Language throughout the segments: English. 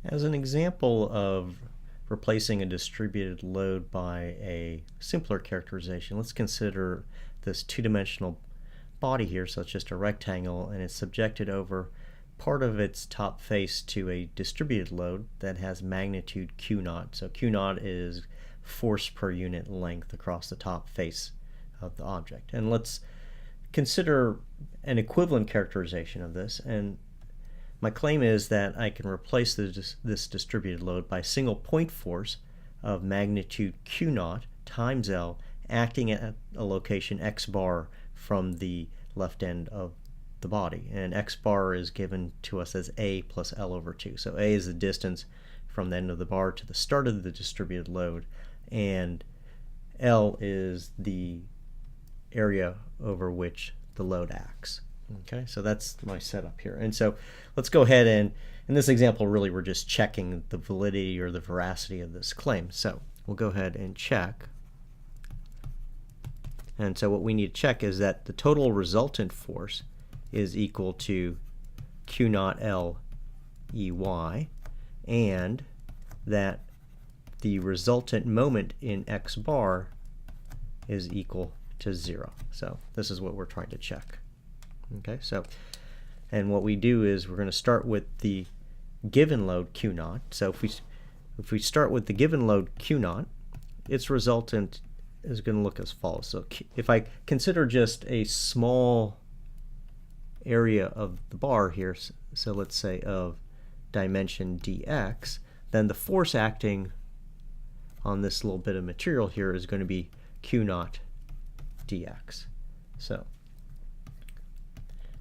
As an example of replacing a distributed load by a simpler characterization, let's consider this two-dimensional body here. So it's just a rectangle, and it's subjected over part of its top face to a distributed load that has magnitude Q naught. So Q naught is force per unit length across the top face of the object. And let's consider an equivalent characterization of this. And my claim is that I can replace this distributed load by a single point force of magnitude Q naught times L acting at a location x bar from the left end of the body. And x bar is given to us as A plus L over 2. So A is the distance from the end of the bar to the start of the distributed load, and L is the area over which the load acts. Okay, so that's my setup here. And so let's go ahead and, in this example, really we're just checking the validity or the veracity of this claim. So we'll go ahead and check. And so what we need to check is that the total resultant force is equal to Q naught L EY, and that the resultant moment in x bar is equal to 0. So this is what we're trying to check. Okay, so, and what we do is we're going to start with the given load Q naught. So if we start with the given load Q naught, its resultant is going to look as follows. So if I consider just a small area of the bar here, so let's say of dimension dx, then the force acting on this little bit of material here is going to be Q naught dx. So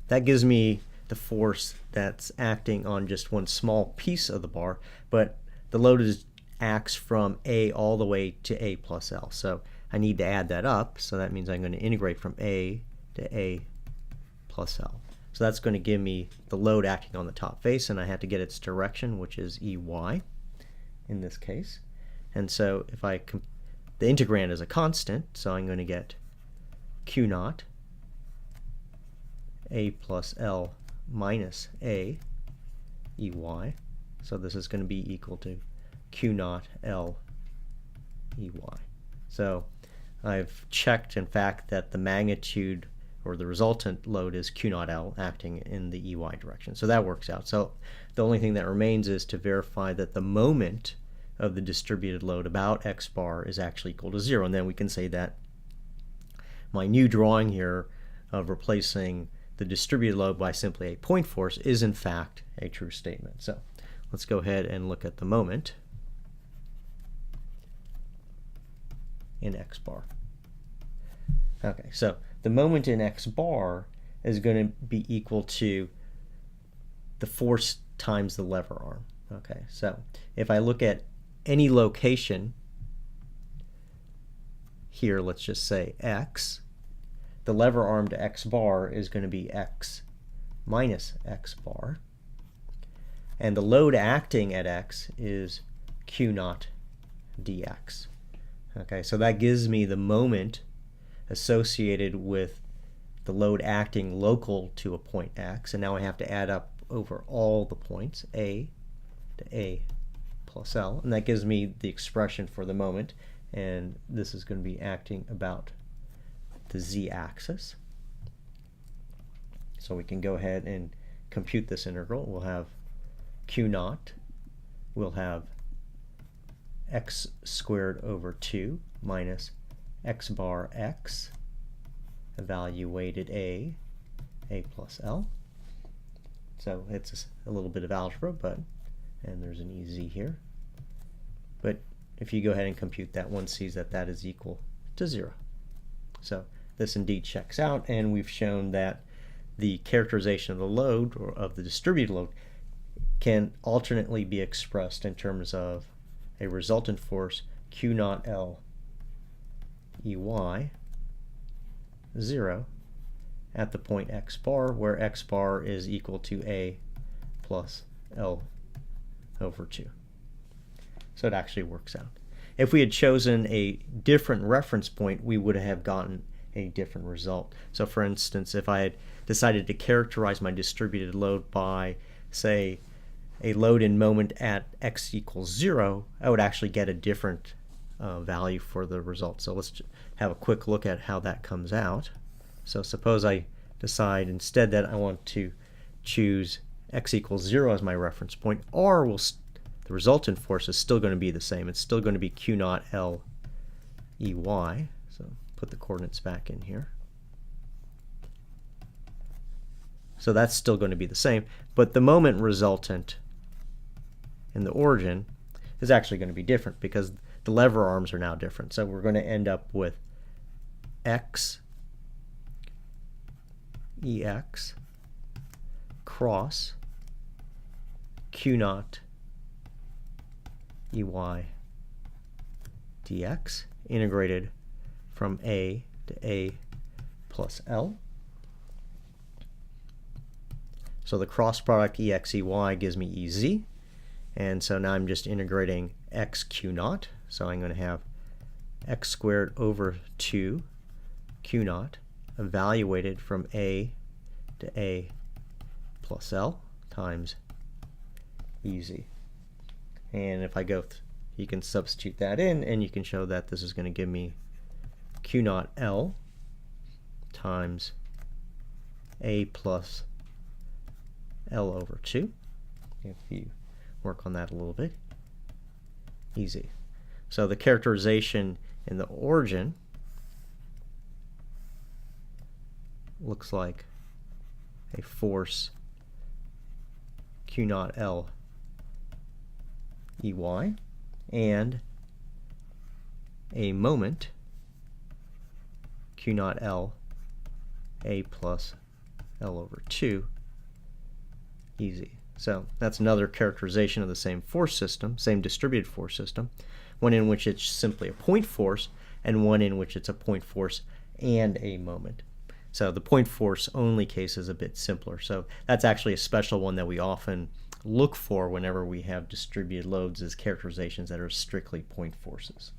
that gives me the force that's acting on just one small piece of the bar, but the load acts from A all the way to A plus L. So I need to add that up, so that means I'm going to integrate from A to A plus L. So that's going to give me the load acting on the top face, and I have to get its direction, which is EY in this case. And so if the integrand is a constant, so I'm going to get Q naught A plus L minus A EY. So this is going to be equal to Q naught L EY. So I've checked, in fact, that the magnitude or the resultant load is Q naught L acting in the EY direction. So that works out. So the only thing that remains is to verify that the moment of the distributed load about x bar is actually equal to 0. And then we can say that my new drawing here of replacing the distributed load by simply a point force is in fact a true statement. So let's go ahead and look at the moment in x bar. Okay, so the moment in x bar is going to be equal to the force times the lever arm. Okay, so if I look at any location here, let's just say x, the lever arm to x bar is going to be x minus x bar, and the load acting at x is Q naught dx. Okay, so that gives me the moment associated with the load acting local to a point x, and now I have to add up over all the points, A to A plus L, and that gives me the expression for the moment, and this is going to be acting about the z-axis. So we can go ahead and compute this integral. We'll have Q naught, we'll have x squared over 2 minus x bar x, evaluated A plus L. So it's a little bit of algebra, and there's an EZ here. But if you go ahead and compute that, one sees that that is equal to 0. So this indeed checks out, and we've shown that the characterization of the load, or of the distributed load, can alternately be expressed in terms of a resultant force Q naught L EY 0 at the point x bar, where x bar is equal to A plus L over 2. So it actually works out. If we had chosen a different reference point, we would have gotten a different result. So for instance, if I had decided to characterize my distributed load by, say, a load in moment at x equals 0, I would actually get a different value for the result. So let's have a quick look at how that comes out. So suppose I decide instead that I want to choose x equals 0 as my reference point, R will the resultant force is still going to be the same. It's still going to be Q naught L EY. So put the coordinates back in here. So that's still going to be the same, but the moment resultant in the origin is actually going to be different because the lever arms are now different. So we're going to end up with x EX cross Q naught EY dx integrated from A to A plus L. So the cross product EX EY gives me EZ. And so now I'm just integrating x Q naught. So I'm going to have x squared over 2 Q naught evaluated from A to A plus L times EZ. And if I go, you can substitute that in, and you can show that this is going to give me Q naught L times A plus L over 2. If you work on that a little bit, easy. So the characterization in the origin looks like a force Q naught L EY and a moment Q naught L A plus L over 2 easy. So that's another characterization of the same force system, same distributed force system, one in which it's simply a point force and one in which it's a point force and a moment. So the point force only case is a bit simpler. So that's actually a special one that we often look for whenever we have distributed loads, is characterizations that are strictly point forces.